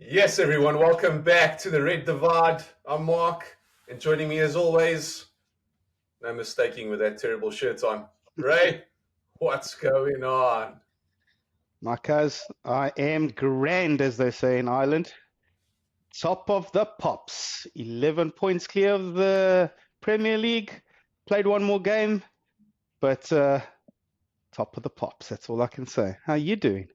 Yes, everyone, welcome back to the Red Divide. I'm Mark, and joining me as always, no mistaking with that terrible shirt on. Ray, what's going on? Marcus, I am grand, as they say in Ireland. Top of the pops. 11 points clear of the Premier League. Played one more game, but top of the pops. That's all I can say. How you doing?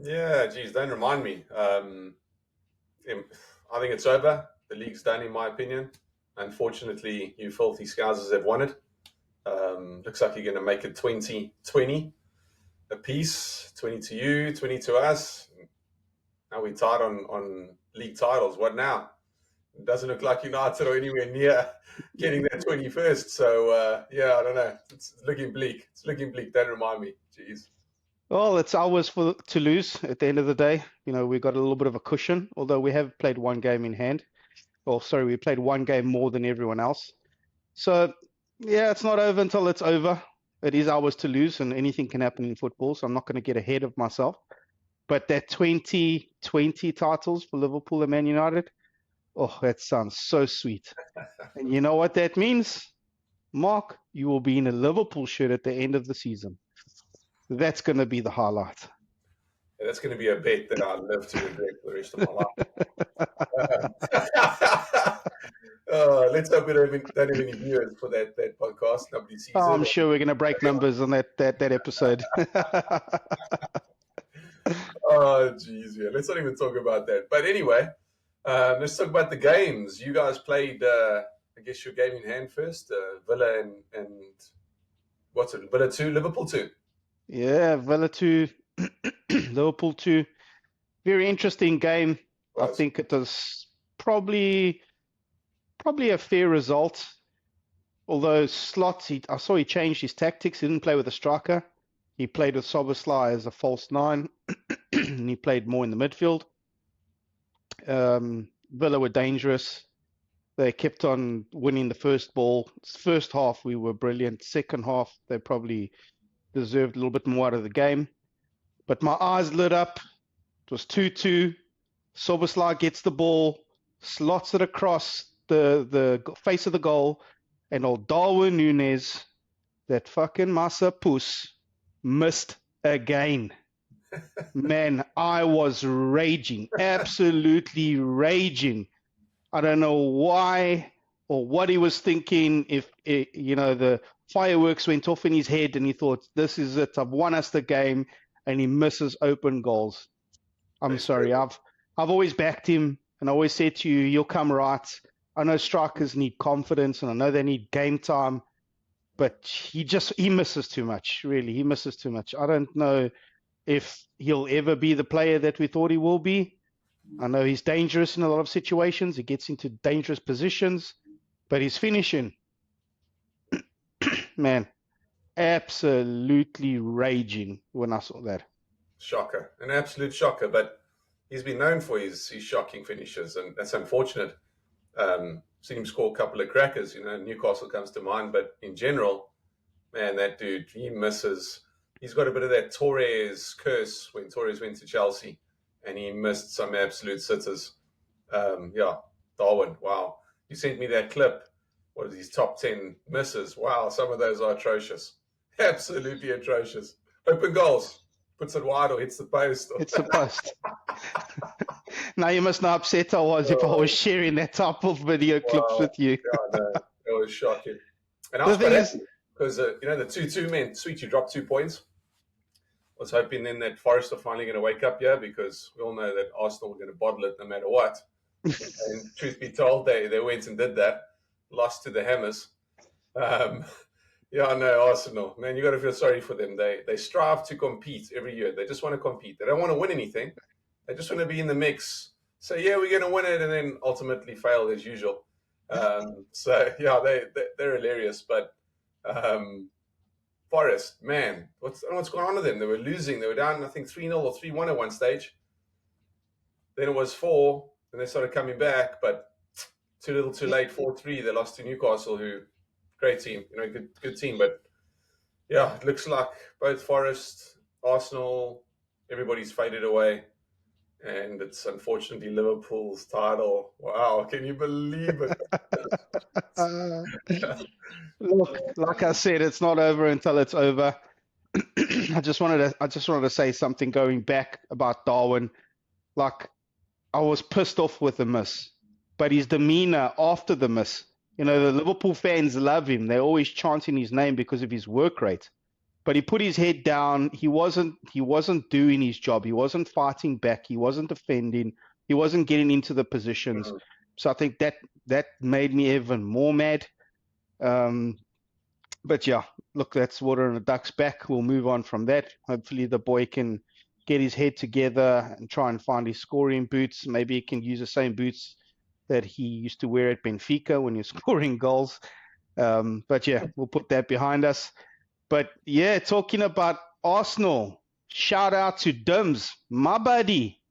Yeah, geez, don't remind me. I think it's over. The league's done, in my opinion. Unfortunately, you filthy scousers have won it. Looks like you're going to make it 20-20 a piece, 20 to you, 20 to us. Now we're tied on league titles. What now? It doesn't look like United are anywhere near getting that 21st. So, yeah, I don't know. It's looking bleak. It's looking bleak. Don't remind me. Jeez. Well, it's ours to lose at the end of the day. You know, we got a little bit of a cushion, although we have played one game in hand. Or, sorry, we played one game more than everyone else. So, yeah, it's not over until it's over. It is ours to lose, and anything can happen in football, so I'm not going to get ahead of myself. But that 2020 titles for Liverpool and Man United, oh, that sounds so sweet. And you know what that means? Mark, you will be in a Liverpool shirt at the end of the season. That's going to be the highlight. Yeah, that's going to be a bet that I'll live to regret for the rest of my life. Let's hope we don't have any viewers for that podcast. Nobody sees Oh, it. I'm sure we're going to break numbers on that episode. Oh, geez, yeah. Let's not even talk about that. But anyway, let's talk about the games. You guys played, I guess, your game in hand first. Villa and what's it? Villa 2, Liverpool 2. Yeah, Villa 2, Liverpool 2. Very interesting game. I Was. think it was probably a fair result. Although Slot, I saw he changed his tactics. He didn't play with a striker. He played with Soboslai as a false nine, and he played more in the midfield. Villa were dangerous. They kept on winning the first ball. First half, we were brilliant. Second half, they probably deserved a little bit more out of the game. But my eyes lit up. It was 2-2. Soboslai gets the ball, slots it across the face of the goal, and old Darwin Nunez, that fucking Massa Puss, missed again. Man, I was raging, absolutely raging. I don't know why or what he was thinking. If the fireworks went off in his head and he thought, "This is it. I've won us the game," and he misses open goals. I'm sorry. I've always backed him, and I always said to you, he'll come right. I know strikers need confidence, and I know they need game time, but he misses too much. Really, he misses too much. I don't know if he'll ever be the player that we thought he will be. I know he's dangerous in a lot of situations. He gets into dangerous positions, but his finishing, man, absolutely raging when I saw that. Shocker. An absolute shocker. But he's been known for his shocking finishes, and that's unfortunate. Seen him score a couple of crackers. Newcastle comes to mind, but in general, man, that dude, he misses. He's got a bit of that Torres curse when Torres went to Chelsea, and he missed some absolute sitters. Yeah, Darwin, wow. You sent me that clip. What are these top 10 misses? Wow, some of those are atrocious. Absolutely atrocious. Open goals. Puts it wide or hits the post. It's a bust. Now you must know how upset I was if I was sharing that type of video clips Wow. with you. Yeah, I know. It was shocking. And I The was quite thing is, happy because, the 2-2 meant, sweet, you dropped 2 points. I was hoping then that Forest are finally going to wake up here because we all know that Arsenal were going to bottle it no matter what. And truth be told, they went and did that, lost to the Hammers. Um, yeah, I know Arsenal, man. You got to feel sorry for them. They strive to compete every year. They just want to compete. They don't want to win anything. They just want to be in the mix. So yeah, we're going to win it, and then ultimately fail as usual. So yeah, they're hilarious. But Forest, man, I don't know what's going on with them. They were losing. They were down, I think 3-0 or 3-1 at one stage. Then it was 4, and they started coming back, but too little, too late. 4-3. They lost to Newcastle, who great team, good team. But yeah, it looks like both Forest, Arsenal, everybody's faded away. and it's unfortunately Liverpool's title. Wow, can you believe it? Uh, Look, like I said, it's not over until it's over. I just wanted to say something going back about Darwin. Like, I was pissed off with the miss, but his demeanor after the miss, the Liverpool fans love him. They're always chanting his name because of his work rate. But he put his head down. He wasn't doing his job. He wasn't fighting back. He wasn't defending. He wasn't getting into the positions. Mm. So I think that made me even more mad. Um, but yeah, look, that's water on a duck's back. We'll move on from that. Hopefully, the boy can get his head together and try and find his scoring boots. Maybe he can use the same boots that he used to wear at Benfica when he's scoring goals. But yeah, we'll put that behind us. But yeah, talking about Arsenal, shout out to Dims, my buddy,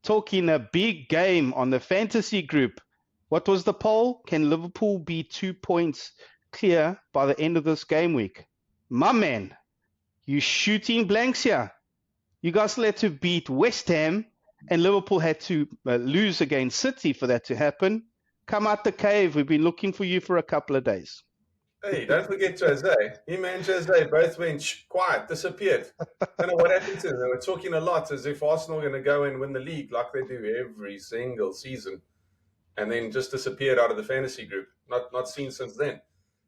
talking a big game on the fantasy group. What was the poll? Can Liverpool be 2 points clear by the end of this game week? My man, you shooting blanks here. You guys still had to beat West Ham, and Liverpool had to lose against City for that to happen. Come out the cave. We've been looking for you for a couple of days. Hey, don't forget Jose. Him and Jose both went quiet, disappeared. Don't know what happened to them. They were talking a lot as if Arsenal were going to go and win the league like they do every single season, and then just disappeared out of the fantasy group. Not seen since then.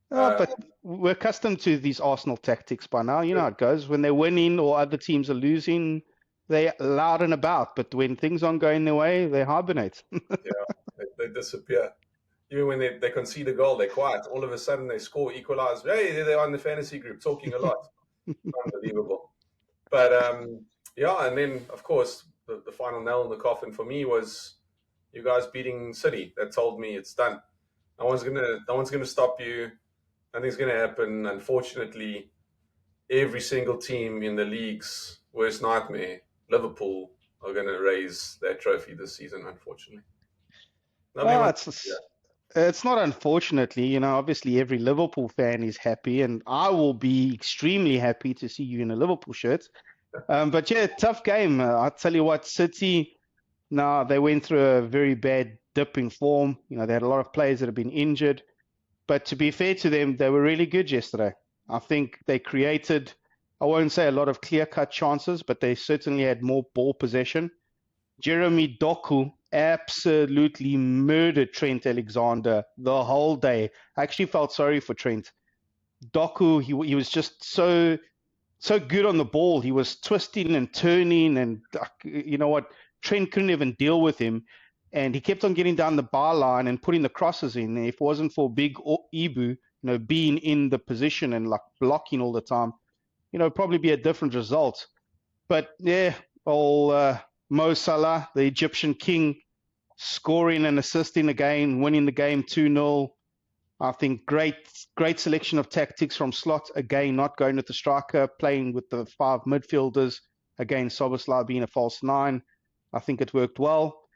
But we're accustomed to these Arsenal tactics by now. You know how it goes. When they're winning or other teams are losing, they're loud and about. But when things aren't going their way, they hibernate. Yeah, they disappear. Even when they concede a goal, they're quiet. All of a sudden, they score, equalize. Hey, there they are in the fantasy group talking a lot. Unbelievable. But yeah, and then, of course, the final nail in the coffin for me was you guys beating City. That told me it's done. No one's gonna stop you. Nothing's gonna happen. Unfortunately, every single team in the league's worst nightmare, Liverpool, are gonna raise that trophy this season. Unfortunately, nobody Ah, wants. it's not unfortunately. Obviously every Liverpool fan is happy, and I will be extremely happy to see you in a Liverpool shirt. But yeah, tough game. I'll tell you what, City, now they went through a very bad dip in form. They had a lot of players that have been injured. But to be fair to them, they were really good yesterday. I think they created, I won't say a lot of clear-cut chances, but they certainly had more ball possession. Jeremy Doku absolutely murdered Trent Alexander the whole day. I actually felt sorry for Trent. Doku, he was just so good on the ball. He was twisting and turning, and you know what? Trent couldn't even deal with him, and he kept on getting down the byline and putting the crosses in. And if it wasn't for big Ibu, being in the position and like blocking all the time, probably be a different result. But yeah, Mo Salah, the Egyptian king, scoring and assisting again, winning the game 2-0. I think great selection of tactics from Slot. Again, not going with the striker, playing with the five midfielders. Again, Soboslai being a false nine. I think it worked well,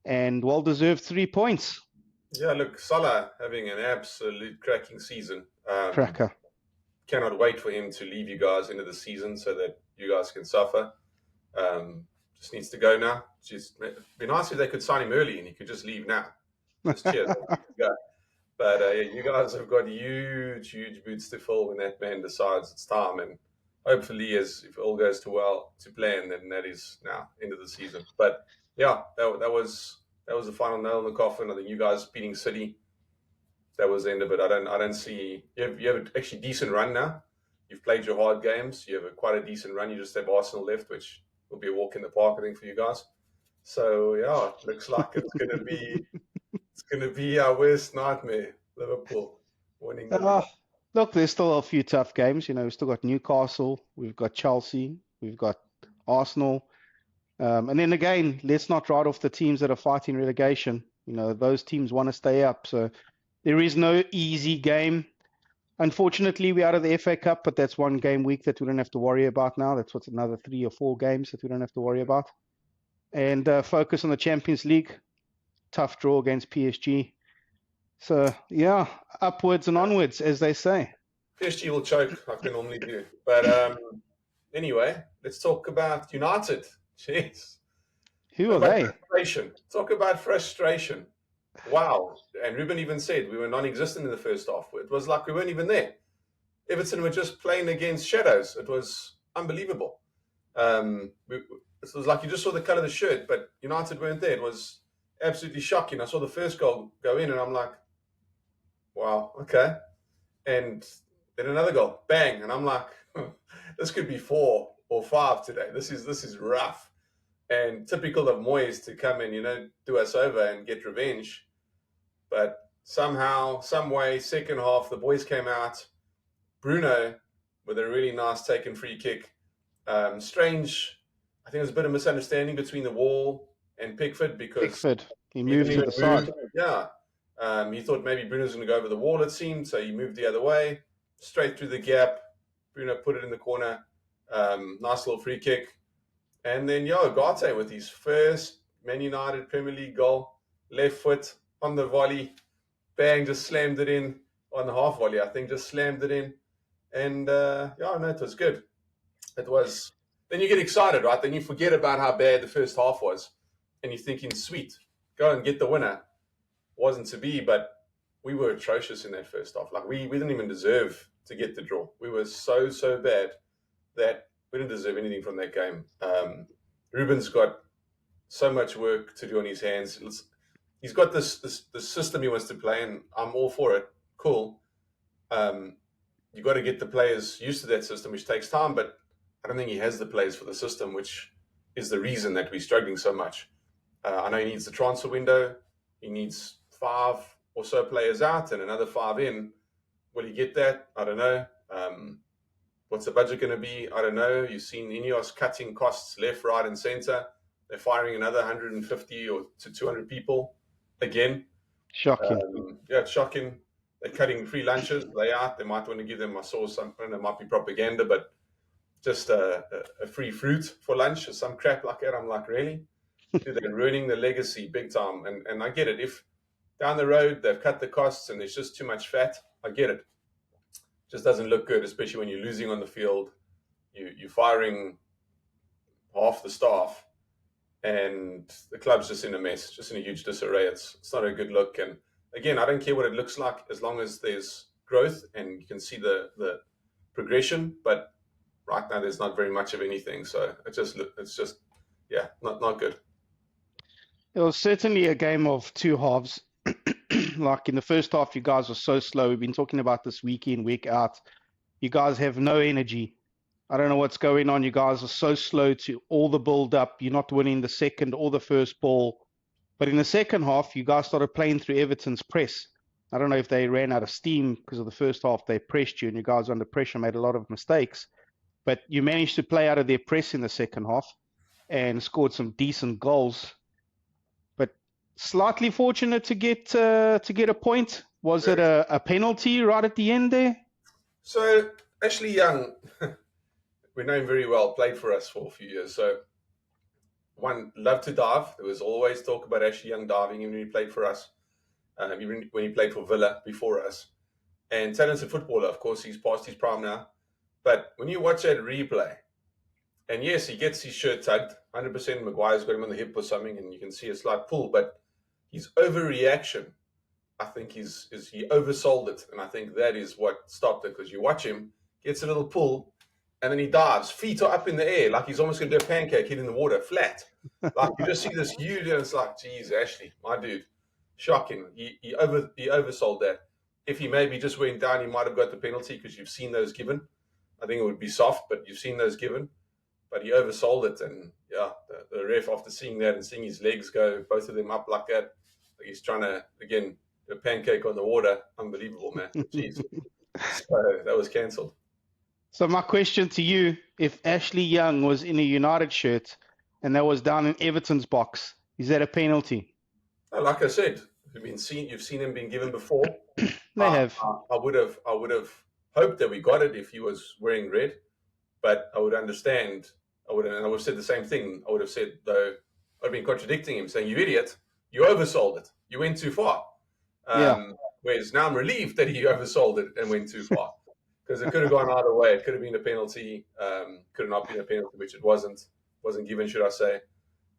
and well-deserved 3 points. Yeah, look, Salah having an absolute cracking season. Cracker. Cannot wait for him to leave you guys into the season so that you guys can suffer. Just needs to go now. Just be nice if they could sign him early and he could just leave now. Just cheers. Go. But you guys have got huge boots to fill when that man decides it's time. And hopefully, if all goes to plan, then that is now end of the season. But yeah, that was the final nail in the coffin. I think you guys beating City, that was the end of it. I don't see you have actually decent run now. You've played your hard games. You have quite a decent run. You just have Arsenal left, which will be a walk in the park, I think, for you guys. So yeah, it looks like it's gonna be our worst nightmare. Liverpool winning the league. Look, there's still a few tough games. We've still got Newcastle, we've got Chelsea, we've got Arsenal. And then again, let's not write off the teams that are fighting relegation. Those teams want to stay up. So there is no easy game. Unfortunately, we're out of the FA Cup, but that's one game week that we don't have to worry about now. That's what's another 3 or 4 games that we don't have to worry about. And focus on the Champions League. Tough draw against PSG. So, yeah, upwards and onwards, as they say. PSG will choke like they normally do. But anyway, let's talk about United. Jeez. Who Talk are about they? frustration. Talk about frustration. Wow. And Ruben even said we were non-existent in the first half. It was like we weren't even there. Everton were just playing against shadows. It was unbelievable. It was like you just saw the colour of the shirt, but United weren't there. It was absolutely shocking. I saw the first goal go in, and I'm like, wow, okay. And then another goal, bang, and I'm like, this could be 4 or 5 today. This is rough. And typical of Moyes to come and do us over and get revenge. But somehow, some way, second half, the boys came out. Bruno with a really nice taken free kick. Strange. I think there's a bit of misunderstanding between the Wall and Pickford because Pickford. He he didn't moved to even the move. side. Yeah. He thought maybe Bruno's going to go over the wall, it seemed, so he moved the other way, straight through the gap. Bruno put it in the corner. Nice little free kick. And then, Ugarte with his first Man United Premier League goal, left foot on the volley, bang, just slammed it in on the half volley, I think, just slammed it in. And, no, it was good. It was. Then you get excited, right? Then you forget about how bad the first half was. And you're thinking, sweet, go and get the winner. Wasn't to be, but we were atrocious in that first half. Like, we didn't even deserve to get the draw. We were so bad that we didn't deserve anything from that game. Ruben's got so much work to do on his hands. He's got this system he wants to play, and I'm all for it. Cool. You got to get the players used to that system, which takes time, but I don't think he has the players for the system, which is the reason that we're struggling so much. I know he needs the transfer window. He needs 5 or so players out and another 5 in. Will he get that? I don't know. What's the budget going to be? I don't know. You've seen Ineos cutting costs left, right, and centre. They're firing another 150 or to 200 people again. Shocking. It's shocking. They're cutting free lunches. They out. They might want to give them, I saw something, it might be propaganda, but just a free fruit for lunch or some crap like that. I'm like, really? Dude, they're ruining the legacy big time. And I get it. If down the road they've cut the costs and there's just too much fat, I get it. Just doesn't look good, especially when you're losing on the field. You're firing half the staff, and the club's just in a mess, just in a huge disarray. It's not a good look. And again, I don't care what it looks like as long as there's growth and you can see the progression. But right now, there's not very much of anything. So it's just not good. It was certainly a game of two halves. Like in the first half, you guys were so slow. We've been talking about this week in, week out. You guys have no energy. I don't know what's going on. You guys are so slow to all the build up. You're not winning the second or the first ball. But in the second half, you guys started playing through Everton's press. I don't know if they ran out of steam because of the first half. They pressed you and you guys under pressure made a lot of mistakes. But you managed to play out of their press in the second half and scored some decent goals. But slightly fortunate to get a point. Was it a penalty right at the end there? So Ashley Young, we know him very well, played for us for a few years. So one, loved to dive. There was always talk about Ashley Young diving, even when he played for us, even when he played for Villa before us. And talented footballer, of course, he's past his prime now. But when you watch that replay, and yes, he gets his shirt tugged, 100%. Maguire's got him on the hip or something, and you can see a slight pull. But his overreaction, I think, he oversold it. And I think that is what stopped it, because you watch him, gets a little pull, and then he dives. Feet are up in the air, like he's almost going to do a pancake, hit in the water, flat. Like you just see this huge, and it's like, geez, Ashley, my dude, shocking. He oversold that. If he maybe just went down, he might have got the penalty, because you've seen those given. I think it would be soft, but you've seen those given. But he oversold it, and the ref, after seeing that and seeing his legs go, both of them up like that, like he's trying to, again, do a pancake on the water. Unbelievable, man. Jeez. So that was cancelled. So my question to you, if Ashley Young was in a United shirt and that was down in Everton's box, is that a penalty? Like I said, you've seen him being given before. They have. I would have hoped that we got it if he was wearing red, but I would understand. I would have said the same thing. I would have said, though, I'd been contradicting him, saying, "You idiot! You oversold it. You went too far." Whereas now I'm relieved that he oversold it and went too far, because it could have gone either way. It could have been a penalty, could have not been a penalty, which it wasn't given, should I say.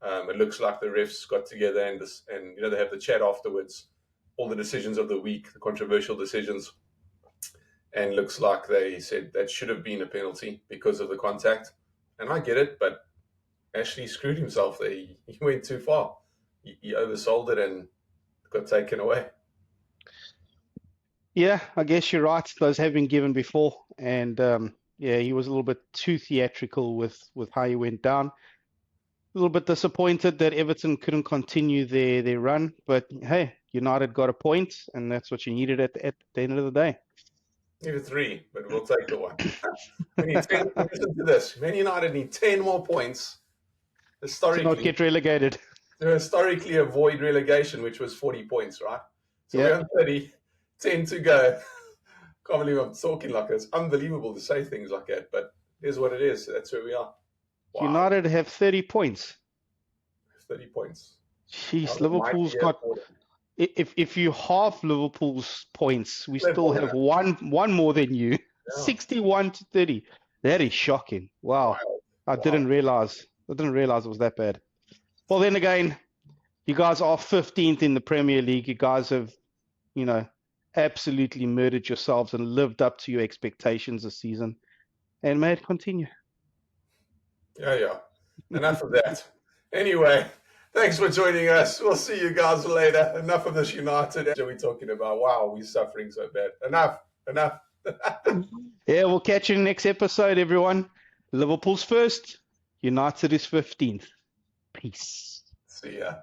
It looks like the refs got together and they have the chat afterwards, all the decisions of the week, the controversial decisions, and looks like they said that should have been a penalty because of the contact. And I get it, but Ashley screwed himself there. He went too far. He oversold it and got taken away. Yeah, I guess you're right. Those have been given before, and yeah, he was a little bit too theatrical with how he went down. A little bit disappointed that Everton couldn't continue their run, but hey, United got a point, and that's what you needed at the end of the day. Needed 3, but we'll take the 1. We need 10. Listen to this. Man United need 10 more points To not get relegated. to historically avoid relegation, which was 40 points, right? So Yeah. we're on 30, 10 to go. Can't believe I'm talking like this. Unbelievable to say things like that, but here's what it is. That's where we are. Wow. United have 30 points. 30 points. Jeez, Liverpool's got. If you half Liverpool's points, we still have one more than you. Yeah. 61 to 30. That is shocking. Wow. I didn't realize it was that bad. Well, then again, you guys are 15th in the Premier League. You guys have, absolutely murdered yourselves and lived up to your expectations this season. And may it continue. Yeah. Enough of that. Anyway, thanks for joining us. We'll see you guys later. Enough of this United. What are we talking about? Wow, we're suffering so bad. Enough. Yeah, we'll catch you in the next episode, everyone. Liverpool's first. United is 15th. Peace. See ya.